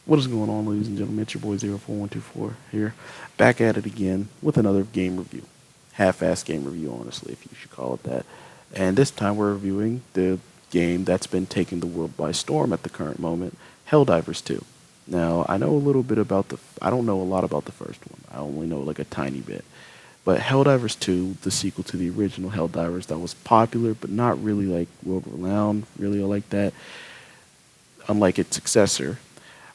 What is going on, ladies and gentlemen? It's your boy 04124 here, back at it again with another game review. Half-ass game review, honestly, if you should call it that. And this time we're reviewing the game that's been taking the world by storm at the current moment, HellDivers 2. Now, I know a little bit about I don't know a lot about the first one. I only know like a tiny bit. But HellDivers 2, the sequel to the original HellDivers that was popular but not really like world-renowned, really like that, unlike its successor,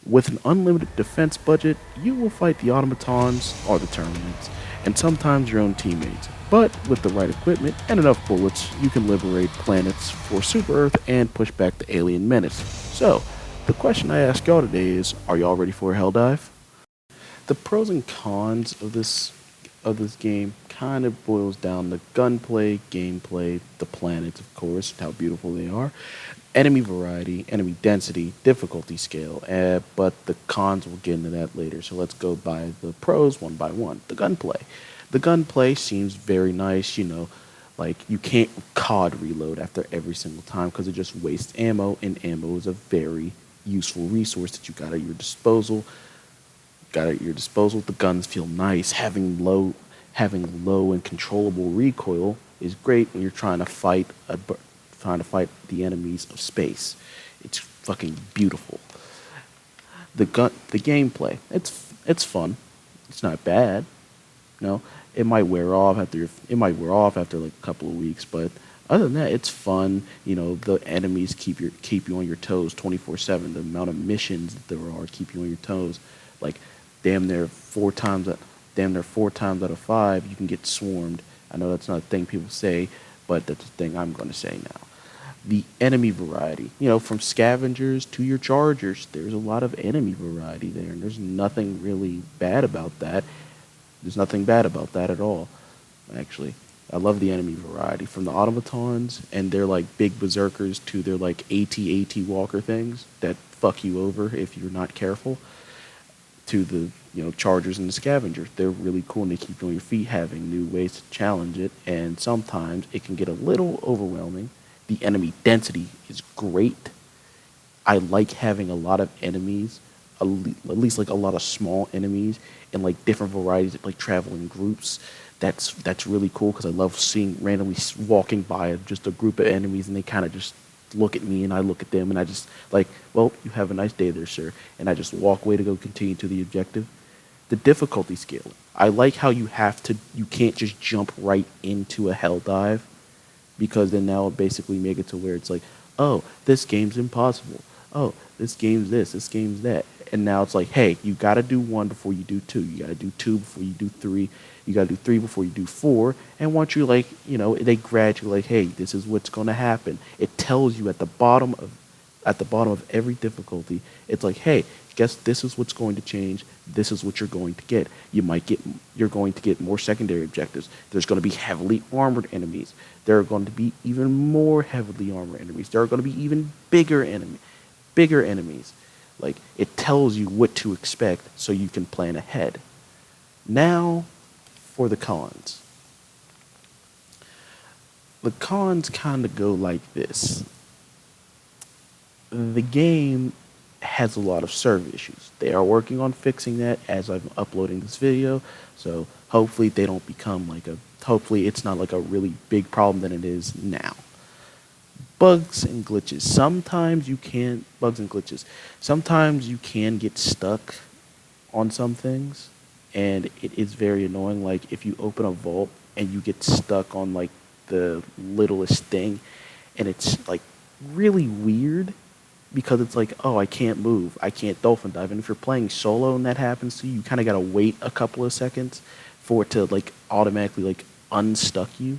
with an unlimited defense budget, you will fight the automatons or the terminates, and sometimes your own teammates. But with the right equipment and enough bullets, you can liberate planets for Super Earth and push back the alien menace. So, the question I ask y'all today is, are y'all ready for a hell dive? The pros and cons of this game kind of boils down to gunplay, gameplay, the planets, of course, how beautiful they are, enemy variety, enemy density, difficulty scale. But the cons, we'll get into that later. So let's go by the pros one by one. The gunplay. The gunplay seems very nice, like you can't COD reload after every single time because it just wastes ammo, and ammo is a very useful resource that you got at your disposal. The guns feel nice. Having low and controllable recoil is great when you're trying to fight the enemies of space. It's fucking beautiful. The gameplay, it's fun. It's not bad. It might wear off after like a couple of weeks, but other than that, it's fun. The enemies keep you on your toes 24/7. The amount of missions that there are keep you on your toes. Like damn near four times out of five, you can get swarmed. I know that's not a thing people say, but that's a thing I'm going to say now. The enemy variety, from scavengers to your chargers, there's a lot of enemy variety there, and there's nothing really bad about that. There's nothing bad about that at all, actually. I love the enemy variety, from the automatons and their like big berserkers to their like AT walker things that fuck you over if you're not careful, to the chargers and the scavengers. They're really cool and they keep you on your feet, having new ways to challenge it, and sometimes it can get a little overwhelming. The enemy density is great. I like having a lot of enemies, at least like a lot of small enemies and like different varieties, like traveling groups. That's really cool because I love seeing randomly walking by just a group of enemies, and they kind of just look at me and I look at them, and I just like, well, you have a nice day there, sir, and I just walk away to go continue to the objective. The difficulty scale. I like how you can't just jump right into a hell dive, because then now it basically make it to where it's like, oh, this game's impossible. Oh, this game's this game's that. And now it's like, hey, you got to do one before you do two. You got to do two before you do three. You got to do three before you do four. And once you they gradually like, hey, this is what's going to happen. It tells you at the bottom of every difficulty, it's like, hey, guess this is what's going to change. This is what you're going to get. You're going to get more secondary objectives. There's going to be heavily armored enemies. There are going to be even more heavily armored enemies. There are going to be even bigger enemies. Like, it tells you what to expect so you can plan ahead. Now, for the cons. The cons kind of go like this. The game has a lot of server issues. They are working on fixing that as I'm uploading this video, so hopefully hopefully it's not like a really big problem than it is now. Bugs and glitches. Sometimes you can get stuck on some things, and it is very annoying. Like if you open a vault and you get stuck on like the littlest thing, and it's like really weird because it's like, oh, I can't move, I can't dolphin dive. And if you're playing solo and that happens to you, you kind of got to wait a couple of seconds for it to like automatically like unstuck you.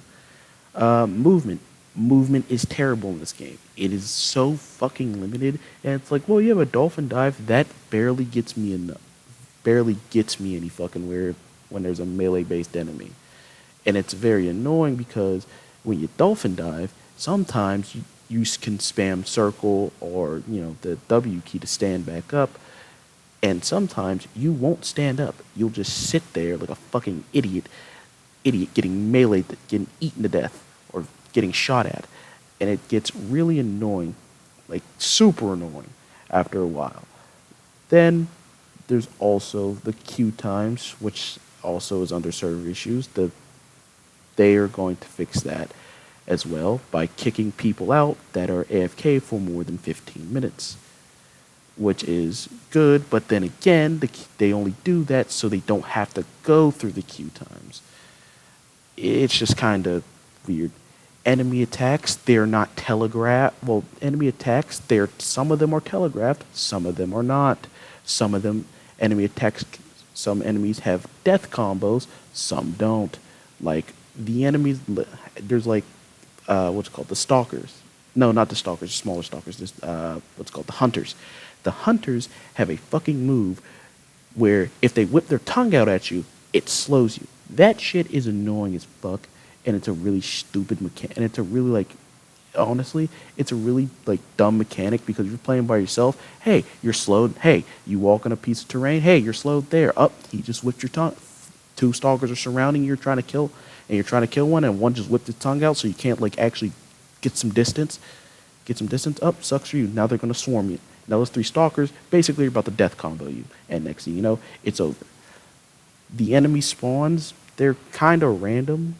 Movement is terrible in this game. It is so fucking limited, and it's like, well, you have a dolphin dive that barely gets me any fucking where when there's a melee based enemy. And it's very annoying because when you dolphin dive, sometimes you can spam circle or the W key to stand back up, and sometimes you won't stand up. You'll just sit there like a fucking idiot getting meleeed, getting eaten to death, or getting shot at. And it gets really annoying, like super annoying after a while. Then there's also the queue times, which also is under server issues. They are going to fix that as well by kicking people out that are AFK for more than 15 minutes, which is good. But then again, they only do that so they don't have to go through the queue times. It's just kind of weird. Enemy attacks, they're not telegraphed. Well, enemy attacks, some of them are telegraphed, some of them are not. Some of them enemy attacks, some enemies have death combos, some don't. Like the enemies, there's like what's it called, the stalkers. No, not the stalkers, the smaller stalkers. This what's it called, the hunters. The hunters have a fucking move where if they whip their tongue out at you, it slows you. That shit is annoying as fuck, and it's a really stupid mechanic. And it's a really like, honestly, it's a really like dumb mechanic because you're playing by yourself. Hey, you're slowed. Hey, you walk on a piece of terrain. Hey, you're slowed there. Up, he just whipped your tongue. Two stalkers are surrounding you. You're trying to kill, and you're trying to kill one, and one just whipped his tongue out, so you can't like actually get some distance. Get some distance up. Sucks for you. Now they're gonna swarm you. Now those three stalkers basically are about to death combo you, and next thing you know, it's over. The enemy spawns, they're kind of random,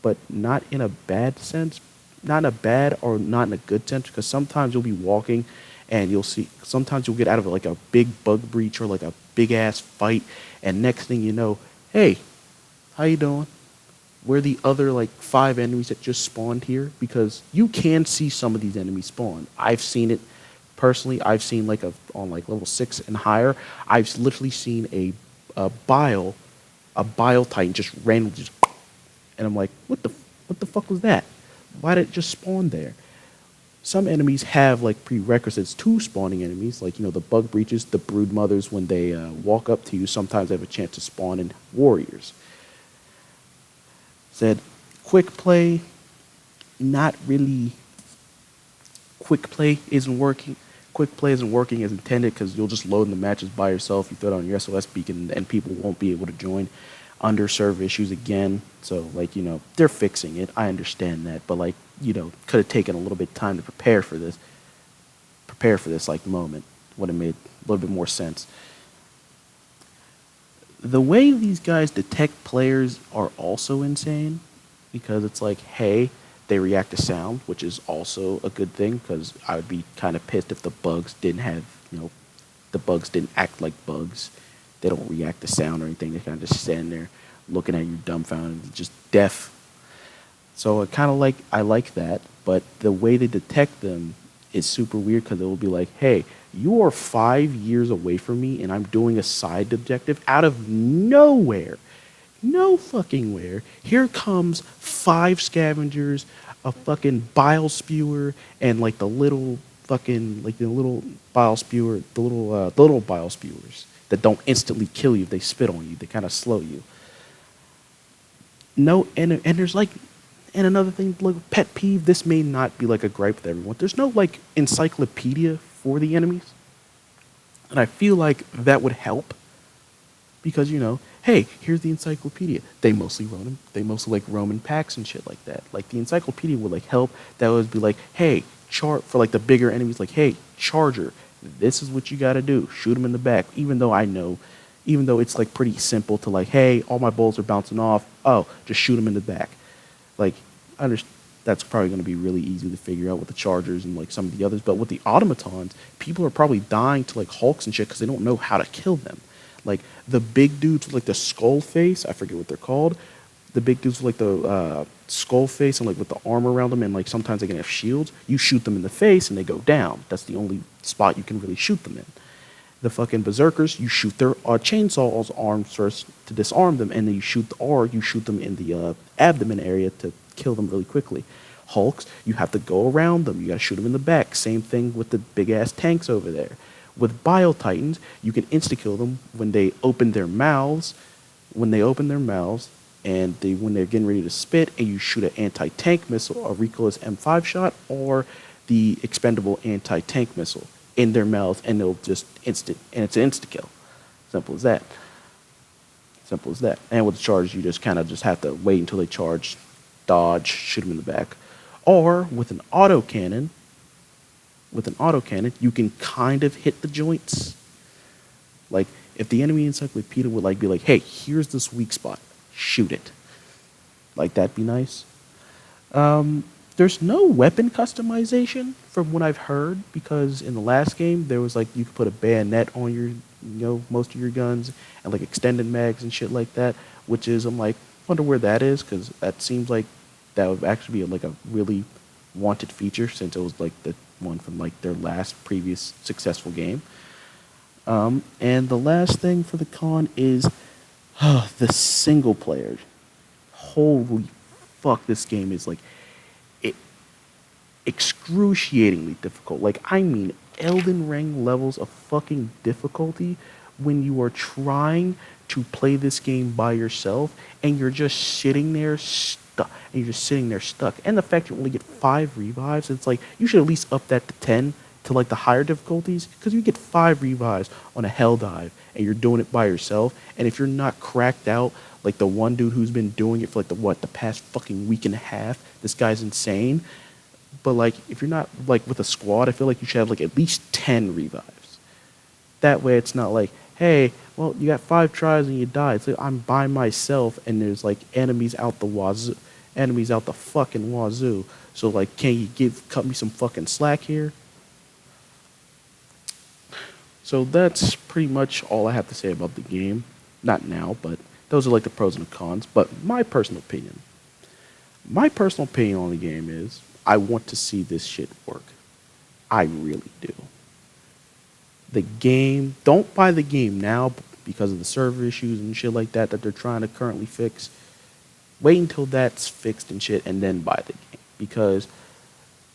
but not in a bad sense. Not in a bad or not in a good sense, because sometimes you'll be walking and sometimes you'll get out of like a big bug breach or like a big ass fight, and next thing you know, hey, how you doing? We're the other like 5 enemies that just spawned here, because you can see some of these enemies spawn. I've seen it personally. I've seen like on like level 6 and higher, I've literally seen a bile titan just randomly just, and I'm like, what the fuck was that? Why did it just spawn there? Some enemies have like prerequisites to spawning enemies, like the bug breaches, the brood mothers. When they walk up to you, sometimes they have a chance to spawn in warriors. Said quick play, not really. Quick play isn't working. Quick play isn't working as intended, because you'll just load in the matches by yourself. You throw it on your SOS beacon, and people won't be able to join. Under server issues again. So like they're fixing it. I understand that, but like could have taken a little bit of time to prepare for this. Like moment would have made a little bit more sense. The way these guys detect players are also insane, because it's like, hey, they react to sound, which is also a good thing, because I would be kind of pissed if the bugs didn't have, the bugs didn't act like bugs. They don't react to sound or anything. They kind of just stand there looking at you dumbfounded, just deaf. So I like that, but the way they detect them is super weird, because it will be like, hey, you are 5 years away from me, and I'm doing a side objective out of nowhere. No fucking where. Here comes 5 scavengers, a fucking bile spewer, and like the little fucking the little bile spewer, the little bile spewers that don't instantly kill you if they spit on you. They kind of slow you. No, and there's like, and another thing, like pet peeve. This may not be like a gripe with everyone. There's no like encyclopedia for the enemies, and I feel like that would help, because hey, here's the encyclopedia. They mostly like roam in packs and shit like that. Like the encyclopedia would like help. That would be like, hey, for like the bigger enemies, like, hey, charger, this is what you got to do. Shoot them in the back. Even though it's like pretty simple to like, hey, all my bullets are bouncing off. Oh, just shoot them in the back. Like, that's probably going to be really easy to figure out with the chargers and like some of the others. But with the automatons, people are probably dying to like hulks and shit because they don't know how to kill them. Like the big dudes with like the skull face, I forget what they're called. The big dudes with like the skull face and like with the armor around them, and like sometimes they can have shields. You shoot them in the face and they go down. That's the only spot you can really shoot them in. The fucking berserkers, you shoot their chainsaws arms first to disarm them, and then you shoot them in the abdomen area to kill them really quickly. Hulks, you have to go around them. You got to shoot them in the back. Same thing with the big ass tanks over there. With Bile Titans, you can insta-kill them when they open their mouths. When they're getting ready to spit, and you shoot an anti-tank missile, a recoilless M5 shot, or the expendable anti-tank missile in their mouths, and they'll just it's an insta-kill. Simple as that. And with the charge, you just kind of just have to wait until they charge, dodge, shoot them in the back. Or with an autocannon, you can kind of hit the joints. Like if the enemy encyclopedia would like be like, hey, here's this weak spot, shoot it. Like that'd be nice. There's no weapon customization from what I've heard because in the last game there was like you could put a bayonet on your, most of your guns and like extended mags and shit like that. Which is I'm like wonder where that is because that seems like that would actually be like a really wanted feature since it was like the one from like their last previous successful game. And the last thing for the con is the single player. Holy fuck, this game is like it excruciatingly difficult. Like I mean Elden Ring levels of fucking difficulty when you are trying to play this game by yourself and you're just sitting there stuck and you're just sitting there stuck. And the fact you only get 5 revives, it's like you should at least up that to 10 to like the higher difficulties because you get 5 revives on a hell dive and you're doing it by yourself. And if you're not cracked out like the one dude who's been doing it for like the past fucking week and a half, this guy's insane. But like if you're not like with a squad, I feel like you should have like at least 10 revives. That way it's not like, hey, well, you got 5 tries and you died. It's like I'm by myself and there's like enemies out the fucking wazoo. So like, can you cut me some fucking slack here? So that's pretty much all I have to say about the game. Not now, but those are like the pros and the cons. But my personal opinion on the game is I want to see this shit work. I really do. The game, don't buy the game now because of the server issues and shit like that they're trying to currently fix. Wait until that's fixed and shit and then buy the game because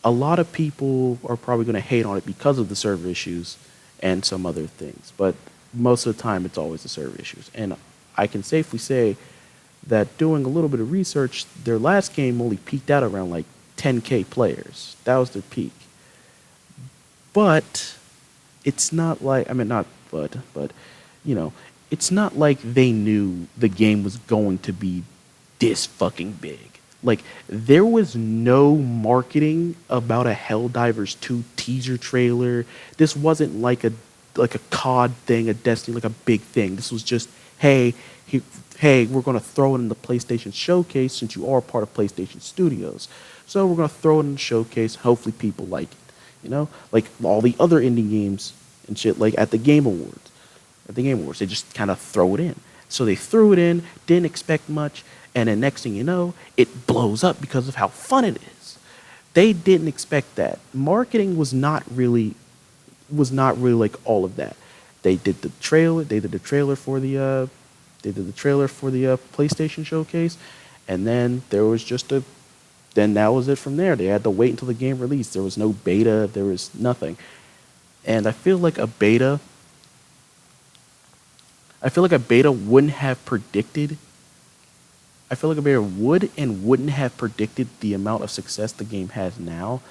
a lot of people are probably going to hate on it because of the server issues and some other things. But most of the time it's always the server issues. And I can safely say that doing a little bit of research, their last game only peaked out around like 10K players. That was their peak. But it's not like, I mean, not but, you know, it's not like they knew the game was going to be this fucking big. Like, there was no marketing about a HellDivers 2 teaser trailer. This wasn't like a COD thing, a Destiny, like a big thing. This was just, hey, we're going to throw it in the PlayStation Showcase since you are part of PlayStation Studios. So we're going to throw it in the showcase. Hopefully people like it. You know? Like all the other indie games and shit, like at the Game Awards. They just kind of throw it in. So they threw it in, didn't expect much, and then next thing you know, it blows up because of how fun it is. They didn't expect that. Marketing was not really like all of that. They did the trailer for the PlayStation Showcase, and then then that was it from there. They had to wait until the game released. There was no beta, there was nothing. And I feel like a beta wouldn't have predicted. I feel like a beta would and wouldn't have predicted the amount of success the game has now,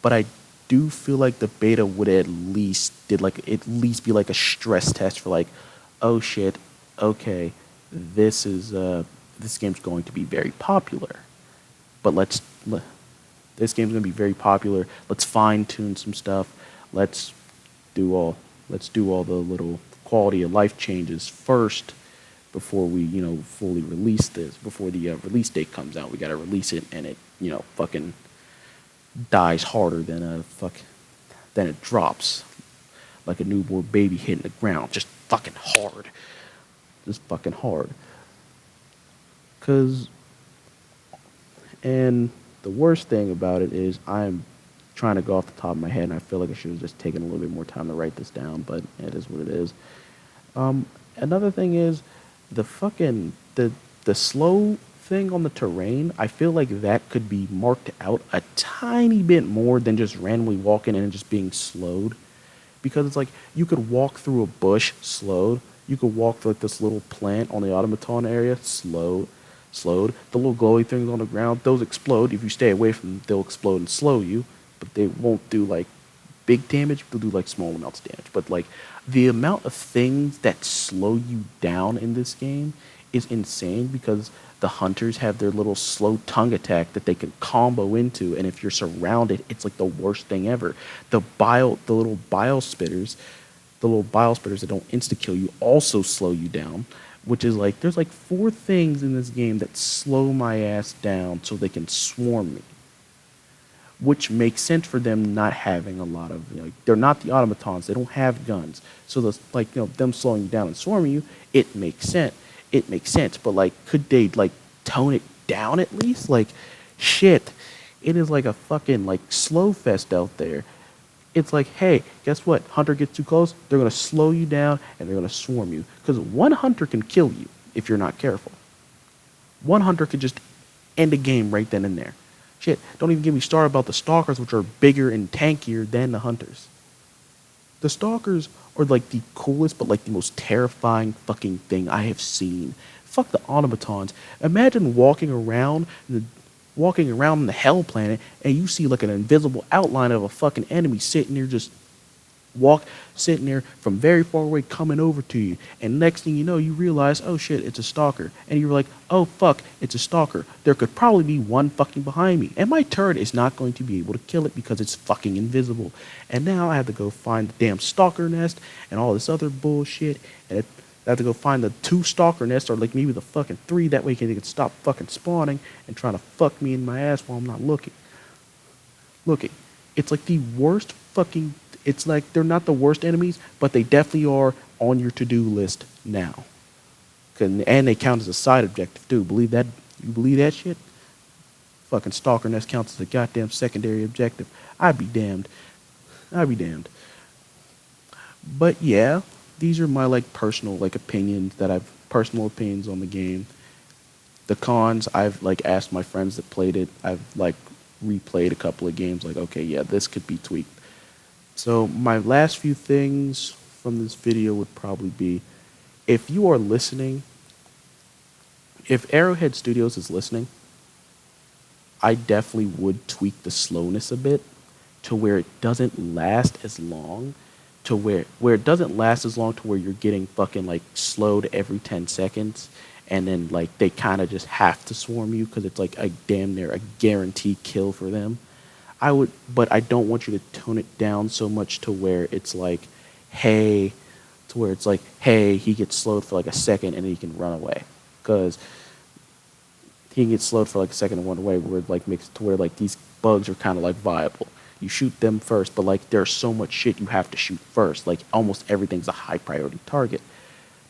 but I do feel like the beta would at least be like a stress test for like, oh shit, okay, this game's going to be very popular. But this game's going to be very popular. Let's fine tune some stuff. Let's do all the little quality of life changes first before we, fully release this. Before the release date comes out, we got to release it, and it, fucking dies harder than it drops, like a newborn baby hitting the ground, just fucking hard. And the worst thing about it is I'm trying to go off the top of my head, and I feel like I should have just taken a little bit more time to write this down, but it is what it is. Another thing is the slow thing on the terrain. I feel like that could be marked out a tiny bit more than just randomly walking in and just being slowed. Because it's like you could walk through a bush slowed. You could walk through like this little plant on the automaton area slowed. The little glowy things on the ground, those explode. If you stay away from them, they'll explode and slow you. But they won't do like big damage. They'll do like small amounts of damage. But like the amount of things that slow you down in this game is insane because the hunters have their little slow tongue attack that they can combo into, and if you're surrounded, it's like the worst thing ever. The little bile spitters, the little bile spreaders that don't insta kill you also slow you down, which is like there's like 4 things in this game that slow my ass down so they can swarm me, which makes sense for them not having a lot of, they're not the automatons, they don't have guns, so the like them slowing you down and swarming you, it makes sense. But like, could they like tone it down at least? Like, shit, it is like a fucking like slow fest out there. It's like, hey, guess what? Hunter gets too close, they're gonna slow you down and they're gonna swarm you. Because one hunter can kill you if you're not careful. One hunter could just end a game right then and there. Shit, don't even get me started about the stalkers, which are bigger and tankier than the hunters. The stalkers are like the coolest, but like the most terrifying fucking thing I have seen. Fuck the automatons. Imagine walking around the hell planet and you see like an invisible outline of a fucking enemy sitting there just sitting there from very far away coming over to you, and next thing you know you realize, oh shit, it's a stalker, and you're like, oh fuck, it's a stalker, there could probably be one fucking behind me, and my turret is not going to be able to kill it because it's fucking invisible, and now I have to go find the damn stalker nest and all this other bullshit, and I have to go find the 2 stalker nests, or like maybe the fucking 3, that way they can stop fucking spawning and trying to fuck me in my ass while I'm not looking. It's like the worst fucking, it's like they're not the worst enemies, but they definitely are on your to-do list now. And they count as a side objective too. Believe that? You believe that shit? Fucking stalker nest counts as a goddamn secondary objective. I'd be damned. But yeah, these are my like personal like opinions personal opinions on the game. The cons, I've like asked my friends that played it. I've like replayed a couple of games, like, okay, yeah, this could be tweaked. So my last few things from this video would probably be, if you are listening, if Arrowhead Studios is listening, I definitely would tweak the slowness a bit to where it doesn't last as long, to where it doesn't last as long to where you're getting fucking like slowed every 10 seconds, and then like they kind of just have to swarm you because it's like a damn near a guaranteed kill for them. But I don't want you to tone it down so much to where it's like, hey, he gets slowed for like a second and then he can run away. Because he gets slowed for like a second and run away, where it like makes it to where like these bugs are kind of like viable. You shoot them first, but like there's so much shit you have to shoot first. Like almost everything's a high priority target.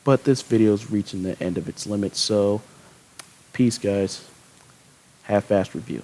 But this video is reaching the end of its limit, so peace, guys. Half-assed review.